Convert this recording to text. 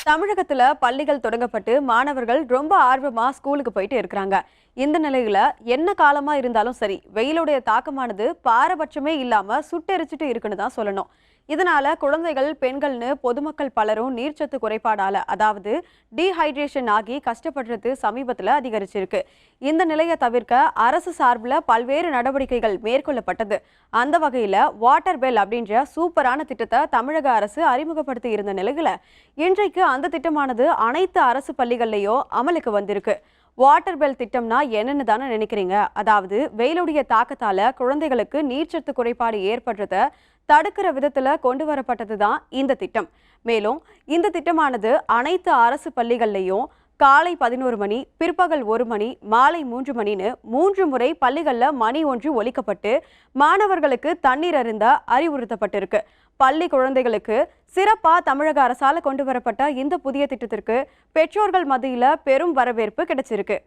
தமிழகத்துல பள்ளிகள் தொடங்கப்பட்டு மாணவர்கள் ரொம்ப ஆர்வமா ஸ்கூலுக்கு போயிட்டு இருக்கிறாங்க. இந்த நிலையில என்ன காலமா இருந்தாலும் சரி, வெயிலுடைய தாக்கமானது பாரபட்சமே இல்லாம சுட்டெரிச்சிட்டு இருக்குன்னு தான் சொல்லணும். இதனால குழந்தைகள், பெண்கள்னு பொதுமக்கள் பலரும் நீர்ச்சத்து குறைபாடால, அதாவது டீஹைட்ரேஷன் ஆகி கஷ்டப்படுறது சமீபத்துல அதிகரிச்சிருக்கு. இந்த நிலையை தவிர்க்க அரசு சார்பில் பல்வேறு நடவடிக்கைகள் மேற்கொள்ளப்பட்டது. அந்த வகையில வாட்டர் பெல் அப்படின்ற சூப்பரான திட்டத்தை தமிழக அரசு அறிமுகப்படுத்தி இருந்த நிலையில இன்றைக்கு அந்த திட்டமானது அனைத்து அரசு பள்ளிகள்லயும் அமலுக்கு வந்திருக்கு. வாட்டர் பெல் திட்டம்னா என்னன்னு தானே நினைக்கிறீங்க? அதாவது வெயிலுடைய தாக்கத்தால குழந்தைகளுக்கு நீர்ச்சத்து குறைபாடு ஏற்படுறத தடுக்கிற விதத்துல கொண்டு வரப்பட்டது தான் இந்த திட்டம். மேலும் இந்த திட்டமானது அனைத்து அரசு பள்ளிகள்லையும் காலை 11 மணி, பிற்பகல் 1 மணி, மாலை 3 மணின்னு 3 முறை பள்ளிகள்ல மணி ஒன்று ஒலிக்கப்பட்டு மாணவர்களுக்கு தண்ணீர் அருந்த அறிவுறுத்தப்பட்டிருக்கு. பள்ளி குழந்தைகளுக்கு சிறப்பா தமிழக அரசால கொண்டு வரப்பட்ட இந்த புதிய திட்டத்திற்கு பெற்றோர்கள் மத்தியில பெரும் வரவேற்பு கிடைச்சிருக்கு.